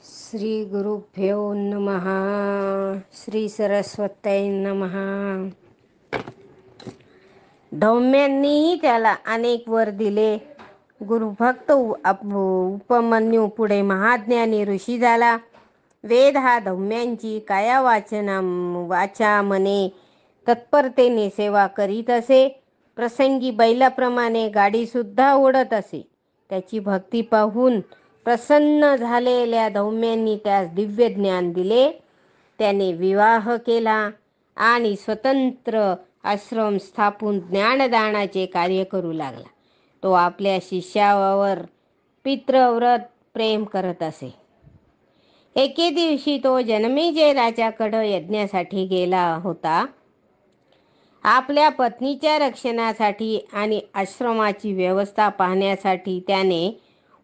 श्री गुरुभ्यो नमः. श्री सरस्वत्यै नमः. धौम्यांनीही त्याला अनेक वर दिले. गुरुभक्त उपमन्यू पुढे महाज्ञानी ऋषी झाला. वेद हा धौम्यांची काया वाचा मने तत्परतेने सेवा करीत असे. प्रसंगी बैलाप्रमाणे गाडी सुद्धा ओढत असे. त्याची भक्ती पाहून प्रसन्न झालेल्या धौम्यांनी त्यास दिव्य ज्ञान दिले. त्याने विवाह केला आणि स्वतंत्र आश्रम स्थापून ज्ञानदानाचे कार्य करू लागला. तो आपल्या शिष्यावर पितृव्रत प्रेम करत असे. एके दिवशी तो जनमेजय राजाकडे यज्ञासाठी गेला होता. आपल्या पत्नीच्या रक्षणासाठी आणि आश्रमाची व्यवस्था पाहण्यासाठी त्याने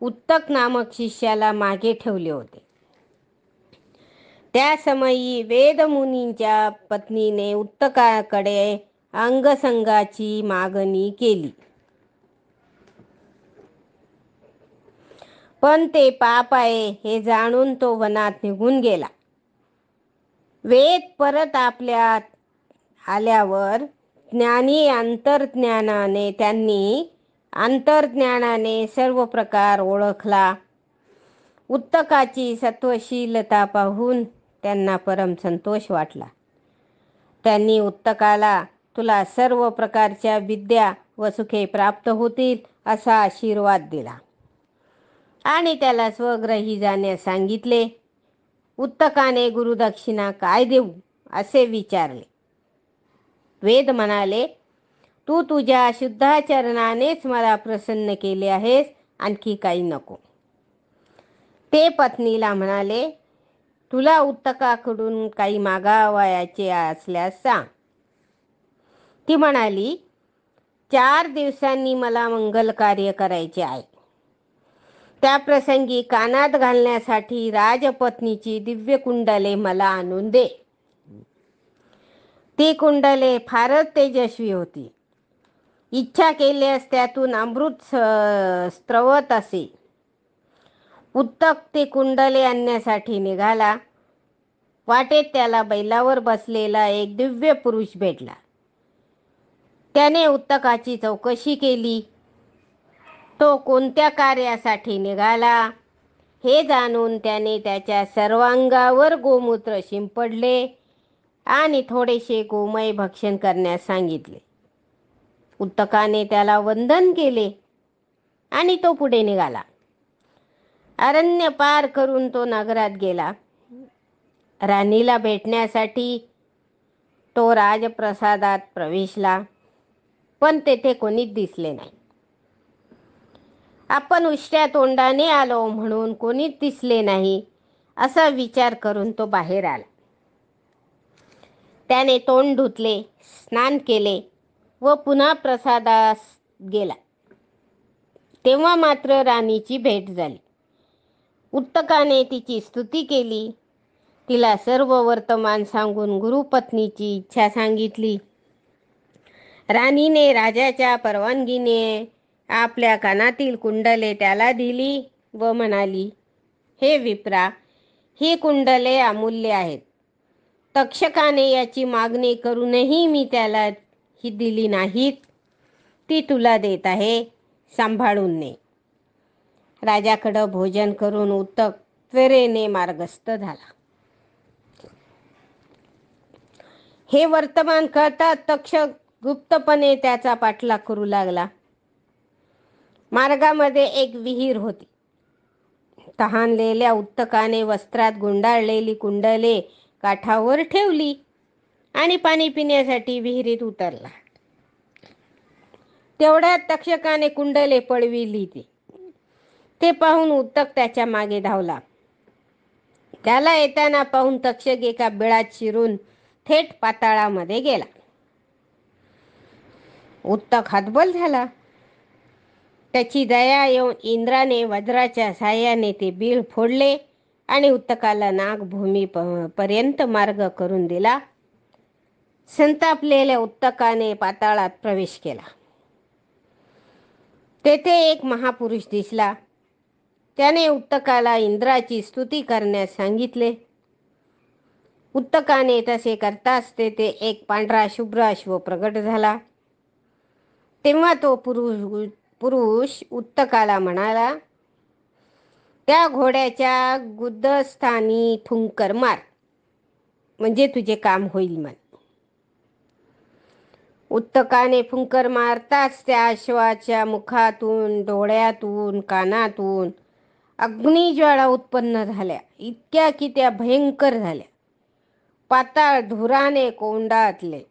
उत्तक नामक शिष्याला मागे ठेवले होते. त्या समयी वेदमुनींच्या पत्नीने उत्तकाकडे अंगसंगाची मागणी केली. पण ते पाप आहे हे जाणून तो वनात निघून गेला. वेद परत आपल्यात आल्यावर त्यांनी अंतर्ज्ञानाने सर्व प्रकार ओळखला. उत्तकाची सत्वशीलता पाहून त्यांना परम संतोष वाटला. त्यांनी उत्तकाला तुला सर्व प्रकारच्या विद्या व सुखे प्राप्त होतील असा आशीर्वाद दिला आणि त्याला स्वग्रही जाण्यास सांगितले. उत्तकाने गुरुदक्षिणा काय देऊ असे विचारले. वेद म्हणाले, तू तुझ्या शुद्धाचरणानेच मला प्रसन्न केले आहेस, आणखी काही नको. ते पत्नीला म्हणाले, तुला उत्तकाकडून काही मागावयाचे असल्यास सांग. ती म्हणाली, 4 दिवसांनी मला मंगल कार्य करायचे आहे. त्या प्रसंगी कानात घालण्यासाठी राजपत्नीची दिव्य कुंडले मला आणून दे. ती कुंडले फारच तेजस्वी होती. इच्छा केल्यास त्यातून अमृत स्त्रवत असे. उत्तक ते कुंडले आणण्यासाठी निघाला. वाटेत त्याला बैलावर बसलेला एक दिव्य पुरुष भेटला. त्याने उत्तकाची चौकशी केली. तो कोणत्या कार्यासाठी निघाला हे जाणून त्याने त्याच्या सर्वांगावर गोमूत्र शिंपडले आणि थोडेसे गोमय भक्षण करण्यास सांगितले. उत्तकाने त्याला वंदन केले आणि तो पुढे निघाला. अरण्य पार करून तो नगरात गेला. राणीला भेटण्यासाठी तो राजप्रसादात प्रवेशला, पण तेथे कोणीच दिसले नाही. आपण उष्ट्या तोंडाने आलो म्हणून कोणीच दिसले नाही असा विचार करून तो बाहेर आला. त्याने तोंड धुतले, स्नान केले व पुन्हा प्रसादास गेला. तेव्हा मात्र राणीची भेट झाली. उत्तकाने तिची स्तुती केली. तिला सर्व वर्तमान सांगून गुरुपत्नीची इच्छा सांगितली. राणीने राजाच्या परवानगीने आपल्या कानातील कुंडले त्याला दिली व म्हणाली, हे विप्रा, ही कुंडले अमूल्य आहेत. तक्षकाने याची मागणी करूनही मी त्याला ही दिली नाहीत. ती तुला देत आहे, सांभाळून ने. राजाकडं भोजन करून उत्तक त्वरेने मार्गस्थ झाला. हे वर्तमान कळताच तक्षक गुप्तपणे त्याचा पाठलाग करू लागला. मार्गामध्ये एक विहीर होती. तहानलेल्या उत्तकाने वस्त्रात गुंडाळलेली कुंडले काठावर ठेवली आणि पाणी पिण्यासाठी विहिरीत उतरला. तेवढ्यात तक्षकाने कुंडले पळविली. ते पाहून उत्तक त्याच्या मागे धावला. त्याला येताना पाहून तक्षक एका बिळात शिरून थेट पाताळामध्ये गेला. उत्तक हतबल झाला. त्याची दया येऊन इंद्राने वज्राच्या साह्याने ते बीळ फोडले आणि उत्तकाला नागभूमी पर्यंत मार्ग करून दिला. संतापलेल्या उत्तकाने पाताळात प्रवेश केला. तेथे एक महापुरुष दिसला. त्याने उत्तकाला इंद्राची स्तुती करण्यास सांगितले. उत्तकाने तसे करताच तेथे एक पांढरा शुभ्र अश्व प्रगट झाला. तेव्हा तो पुरुष उत्तकाला म्हणाला, त्या घोड्याच्या गुदस्थानी फुंकर मार, म्हणजे तुझे काम होईल म्हण. उत्तकाने फुंकर मारताच त्या अश्वाच्या मुखातून, डोळ्यातून, कानातून अग्निज्वाळा उत्पन्न झाल्या. इतक्या की त्या भयंकर झाल्या. पाताळ धुराने कोंडातले.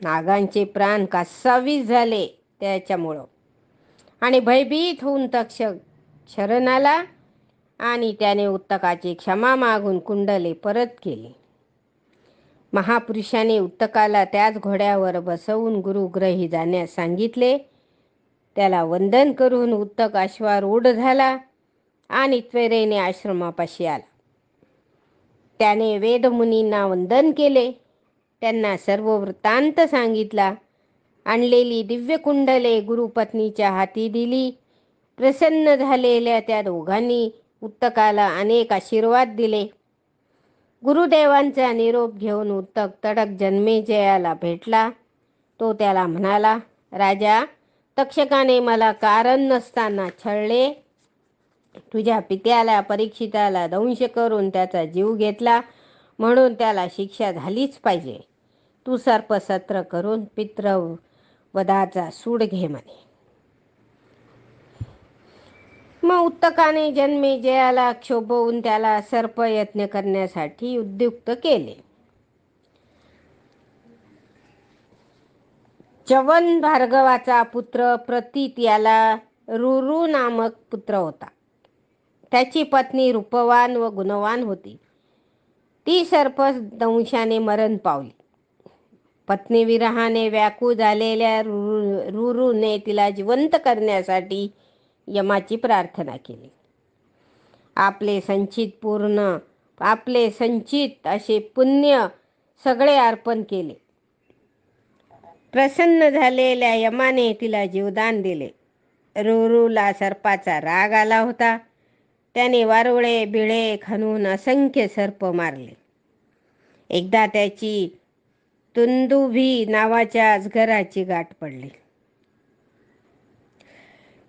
नागांचे प्राण कासावीस झाले त्याच्यामुळं. आणि भयभीत होऊन तक्षक शरण आला आणि त्याने उत्तकाची क्षमा मागून कुंडले परत केली. महापुरुषाने उत्तकाला त्याच घोड्यावर बसवून गुरुग्रही जाण्यास सांगितले. त्याला वंदन करून उत्तक अश्वारूढ झाला आणि त्वरेने आश्रमापाशी आला. त्याने वेदमुनींना वंदन केले. त्यांना सर्व वृत्तांत सांगितला. आणलेली दिव्य कुंडले गुरुपत्नीच्या हाती दिली. प्रसन्न झालेल्या त्या दोघांनी उत्तकाला अनेक आशीर्वाद दिले. गुरुदेवांचा निरोप घेऊन उत्तक तडक जन्मेजयाला भेटला. तो त्याला म्हणाला, राजा, तक्षकाने मला कारण नसताना छळले. तुझ्या पित्याला परीक्षिताला दंश करून त्याचा जीव घेतला, म्हणून त्याला शिक्षा झालीच पाहिजे. तू सर्पसत्र करून पितृवधाचा सूड घे म्हणे. मग उत्तकाने जन्मेजयाला क्षोभवून त्याला सर्पयज्ञ करण्यासाठी उद्युक्त केले. च्यवन भार्गवाचा पुत्र प्रतीत याला रुरु नामक पुत्र होता. त्याची पत्नी रूपवान व गुणवान होती. ती सर्पदंशाने मरण पावली. पत्नी विरहाने व्याकुळ झालेल्या रुरुने तिला जिवंत करण्यासाठी यमाची प्रार्थना केली. आपले संचित असे पुण्य सगळे अर्पण केले. प्रसन्न झालेल्या यमाने तिला जीवदान दिले. रुरुला सर्पाचा राग आला होता. त्याने वारुळे बिळे खणून असंख्य सर्प मारले. एकदा त्याची तुंदुभी नावाच्या अजगराची गाठ पडली.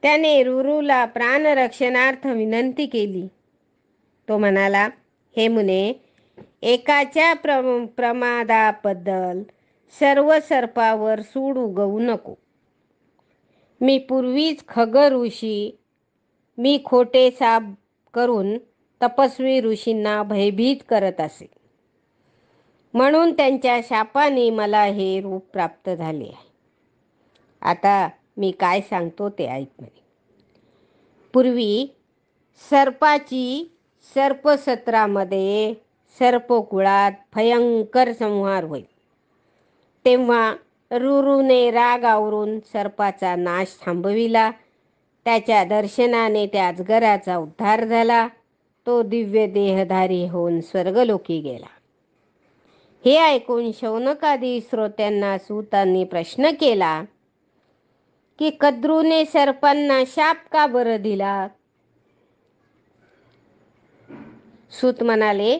त्याने रुरुला प्राणरक्षणार्थ विनंती केली. तो म्हणाला, हे मुने, एकाच्या प्रमादाबद्दल सर्व सर्पावर सूड उगवू नको. मी पूर्वीच खग ऋषी मी खोटे साप करून तपस्वी ऋषींना भयभीत करत असे. म्हणून त्यांच्या शापाने मला हे रूप प्राप्त झाले आहे. आता मी काय सांगतो ते ऐक म्हणे. पूर्वी सर्पाची सर्पसत्रामध्ये सर्पकुळात भयंकर संहार होईल. तेव्हा रुरुने राग आवरून सर्पाचा नाश थांबविला. त्याच्या दर्शनाने त्या अजगराचा उद्धार झाला. तो दिव्य देहधारी होऊन स्वर्गलोकी गेला. हे ऐकून शौनकादी श्रोत्यांना सूतांनी प्रश्न केला की कद्रूने सर्पांना शाप का बरं दिला. सूत म्हणाले,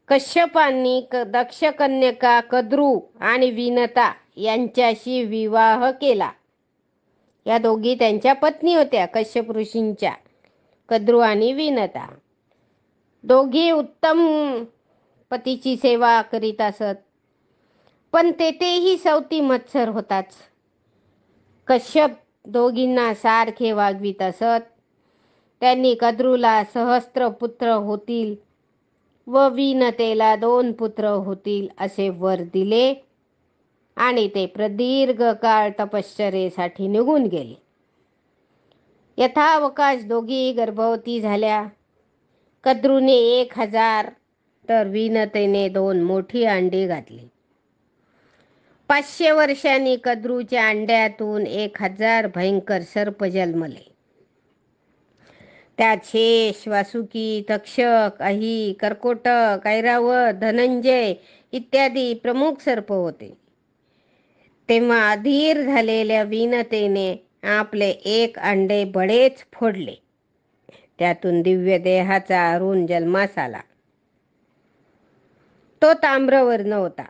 कश्यपांनी दक्षकन्यका कद्रू आणि विनता यांच्याशी विवाह केला. या दोघी त्यांच्या पत्नी होत्या, कश्यप ऋषींच्या, कद्रू आणि विनता. दोघी उत्तम पतीची सेवा करीत असत. पण तेथेही सवती मत्सर होताच. कश्यप दोघींना सारखे वागवीत असत. त्यांनी कद्रूला सहस्त्र पुत्र होतील व विनतेला 2 पुत्र होतील असे वर दिले आणि ते प्रदीर्घ काळ तपश्चर्येसाठी निघून गेले. यथावकाश दोघी गर्भवती झाल्या. कद्रूने 1000 तर विनतेने 2 मोठी अंडी घातली. 500 वर्षांनी कद्रूच्या अंड्यातून 1000 भयंकर सर्प जन्मले. त्यात शेष, वासुकी, तक्षक, अही, कर्कोटक, ऐरावत, धनंजय इत्यादी प्रमुख सर्प होते. तेव्हा अधीर झालेल्या विनतेने आपले 1 अंडे बळेच फोडले. त्यातून दिव्य देहाचा अरुण जन्मास आला. तो ताम्रवर्ण होता.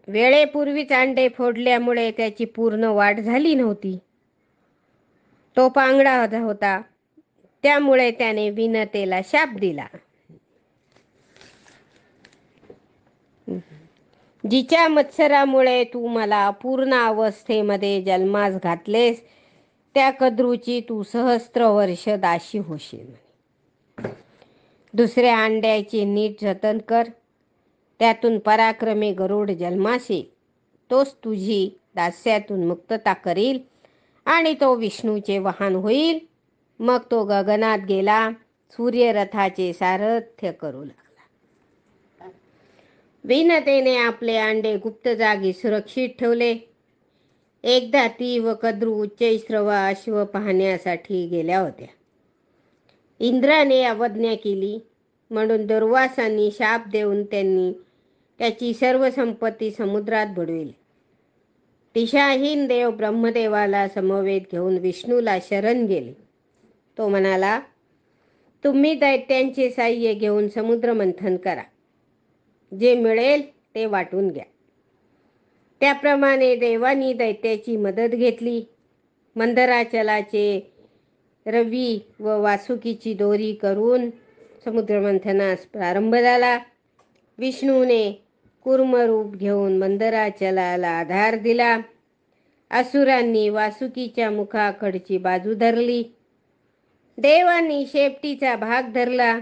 वेळेपूर्वीच अंडे फोडल्यामुळे त्याची पूर्ण वाढ झाली नव्हती. तो पांगडा होता, त्यामुळे त्याने विनतेला शाप दिला. जिच्या मत्सरामुळे तू मला पूर्ण अवस्थेमध्ये जन्मास घातलेस, त्या कद्रूची तू सहस्त्र वर्ष दासी होशील. दुसऱ्या अंड्याचे नीट जतन कर, त्यातून पराक्रमी गरुड जन्मास येईल. तोच तुझी दास्यातून मुक्तता करील आणि तो विष्णूचे वाहन होईल. मग तो गगनात गेला, सूर्यरथाचे सारथ्य करू लागला. विनतेने आपले अंडे गुप्त जागी सुरक्षित ठेवले. एकदा ती व कद्रू उच्चैःस्रव अश्व पाहण्यासाठी गेल्या होत्या. इंद्राने अवज्ञा केली म्हणून दुर्वासांनी शाप देऊन त्यांनी त्याची सर्व संपत्ती समुद्रात बुडविली. दिशाहीन देव ब्रह्मदेवाला समवेत घेऊन विष्णूला शरण गेले. तो म्हणाला, तुम्ही दैत्यांचे साह्य घेऊन समुद्र मंथन करा. जे मिळेल ते वाटून घ्या. त्याप्रमाणे देवांनी दैत्याची मदत घेतली. मंदराचलाचे रवी व वासुकीची दोरी करून समुद्रमंथनास प्रारंभ झाला. विष्णूने कूर्मरूप घेऊन मंदराचलाला आधार दिला. असुरांनी वासुकीच्या मुखाकडची बाजू धरली. देवांनी शेपटीचा भाग धरला.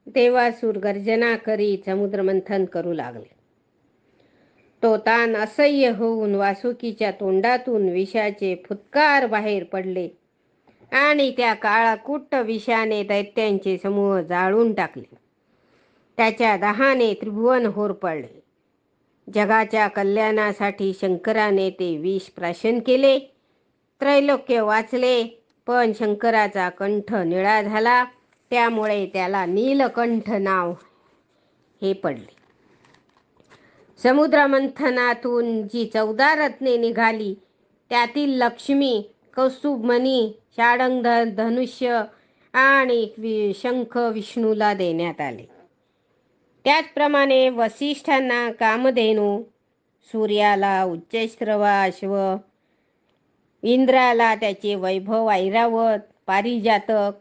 देवासूर गर्जना करीत समुद्रमंथन करू लागले. तो ताण असह्य होऊन वासुकीच्या तोंडातून विषाचे फुत्कार बाहेर पडले आणि त्या काळाकुट्ट विषाने दैत्यांचे समूह जाळून टाकले. त्याच्या दाहाने त्रिभुवन होरपळले. जगाच्या कल्याणासाठी शंकराने ते विष प्राशन केले. त्रैलोक्य वाचले, पण शंकराचा कंठ निळा झाला, त्यामुळे त्याला नीलकंठ नाव हे पडले. समुद्रमंथनातून जी 14 रत्ने निघाली, त्यातील लक्ष्मी, कौस्तुभमणी, षाडंग धनुष्य आणि शंख विष्णूला देण्यात आले. त्याचप्रमाणे वसिष्ठांना कामधेनू, सूर्याला उच्चैःस्रव अश्व, इंद्राला त्याचे वैभव ऐरावत, पारिजातक,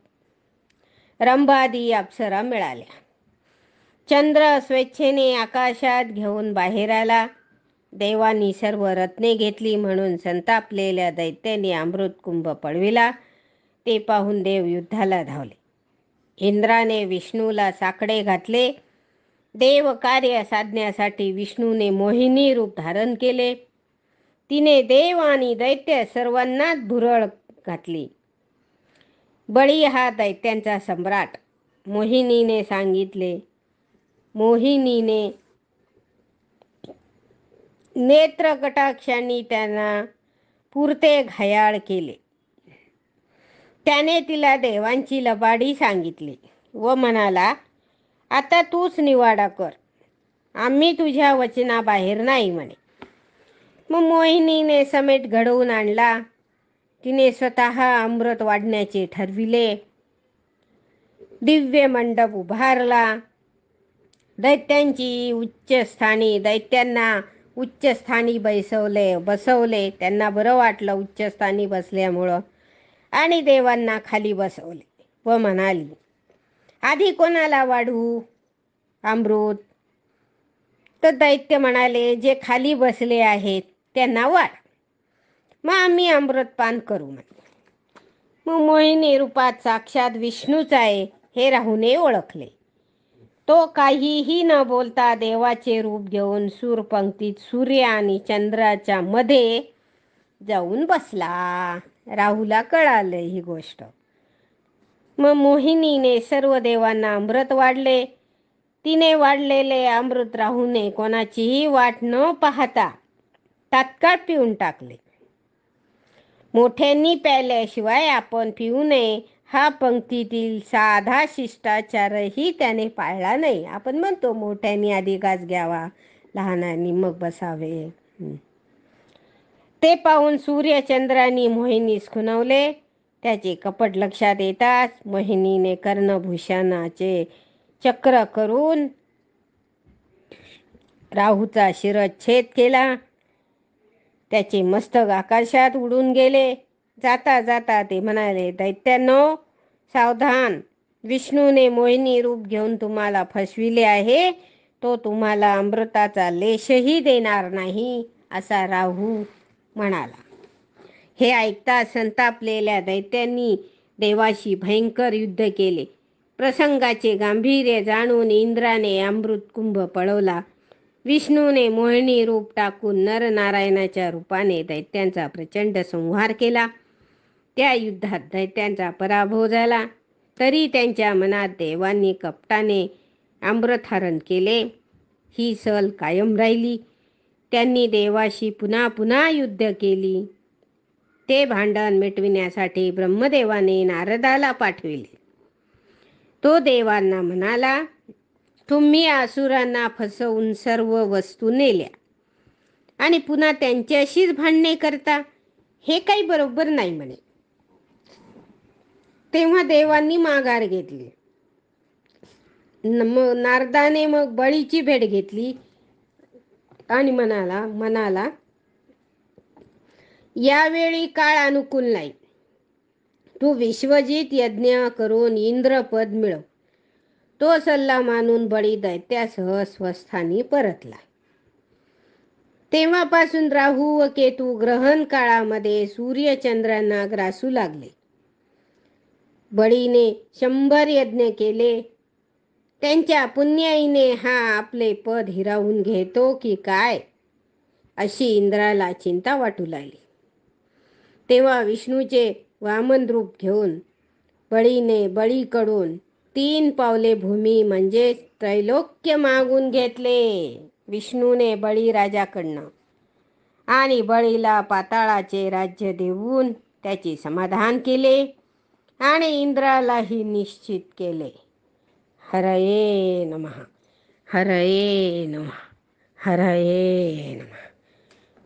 रंभादी अप्सरा मिळाल्या. चंद्र स्वेच्छेने आकाशात घेऊन बाहेर आला. देवांनी सर्व रत्ने घेतली म्हणून संतापलेल्या दैत्याने अमृतकुंभ पळविला. ते पाहून देव युद्धाला धावले. इंद्राने विष्णूला साकडे घातले. देव कार्य साधण्यासाठी विष्णूने मोहिनी रूप धारण केले. तिने देव आणि दैत्य सर्वांनाच भुरळ घातली. बळी हा दैत्यांचा सम्राट. मोहिनीने नेत्र कटाक्षांनी त्यांना पुरते घायाळ केले. त्याने तिला देवांची लबाडी सांगितली व म्हणाला, आता तूच निवाडा कर, आम्ही तुझ्या वचनाबाहेर नाही म्हणे. मग मोहिनीने समेट घडवून आणला. तिने स्वतः अमृत वाढण्याचे ठरविले. दिव्य मंडप उभारला. दैत्यांना उच्च स्थानी बसवले. त्यांना बरं वाटलं उच्च स्थानी बसल्यामुळं, आणि देवांना खाली बसवले व म्हणाली, आधी कोणाला वाढवू अमृत? तर दैत्य म्हणाले, जे खाली बसले आहेत त्यांना वाढ, मग आम्ही अमृतपान करू म्हणे. मग मोहिनी रूपात साक्षात विष्णूच आहे हे राहुने ओळखले. तो काहीही न बोलता देवाचे रूप घेऊन सूरपंक्तीत सूर्य आणि चंद्राच्या मध्ये जाऊन बसला. राहुला कळालं ही गोष्ट. मग मोहिनीने सर्व देवांना अमृत वाढले. तिने वाढलेले अमृत राहुने कोणाचीही वाट न पाहता तात्काळ पिऊन टाकले. मोठ्यांनी प्यायल्याशिवाय आपण पिऊ नये हा पंक्तीतील साधा शिष्टाचारही त्याने पाळला नाही. आपण म्हणतो मोठ्यांनी आधी घास घ्यावा, लहानांनी मग बसावे. ते पाहून सूर्यचंद्रांनी मोहिनीस खुणवले. त्याचे कपट लक्षात येताच मोहिनीने कर्णभूषणाचे चक्र करून राहूचा शिरच्छेद केला. त्याचे मस्तक आकाशात उडून गेले. जाता जाता ते म्हणाले, दैत्यांनो सावधान, विष्णूने मोहिनी रूप घेऊन तुम्हाला फसविले आहे. तो तुम्हाला अमृताचा लेशही देणार नाही, असा राहू म्हणाला. हे ऐकता संतापलेल्या दैत्यांनी देवाशी भयंकर युद्ध केले. प्रसंगाचे गांभीर्य जाणून इंद्राने अमृत कुंभ पळवला. विष्णूने मोहिनी रूप टाकून नरनारायणाच्या रूपाने दैत्यांचा प्रचंड संहार केला. त्या युद्धात दैत्यांचा पराभव झाला. तरी त्यांच्या मनात देवांनी कपटाने अमृतहरण केले ही सल कायम राहिली. त्यांनी देवाशी पुन्हा पुन्हा युद्ध केली. ते भांडण मिटविण्यासाठी ब्रह्मदेवाने नारदाला पाठविले. तो देवांना म्हणाला, तुम्ही असुरांना फसवून सर्व वस्तू नेल्या आणि पुन्हा त्यांच्याशीच भांडणे करता, हे काही बरोबर नाही म्हणे. तेव्हा देवांनी माघार घेतली. नारदाने मग बळीची भेट घेतली आणि म्हणाला यावेळी काळ अनुकूल नाही. तू विश्वजित यज्ञ करून इंद्रपद मिळव. तो सल्ला मानून बळी दैत्यासह स्वस्थानी परतला. तेव्हापासून राहू व केतू ग्रहण काळामध्ये सूर्यचंद्रांना ग्रासू लागले. बळीने 100 यज्ञ केले. त्यांच्या पुण्याईने हा आपले पद हिरावून घेतो की काय, अशी इंद्राला चिंता वाटू लागली. तेव्हा विष्णूचे वामन रूप घेऊन बळीने बळीकडून 3 पावले भूमी म्हणजे त्रैलोक्य मागून घेतले. विष्णूने बळीराजाकडनं आणि बळीला पाताळाचे राज्य देऊन त्याचे समाधान केले आणि इंद्रालाही निश्चित केले. हरये नमः, हरये नमः, हरये नमः.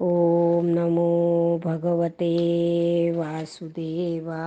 ओम नमो भगवते वासुदेवाय.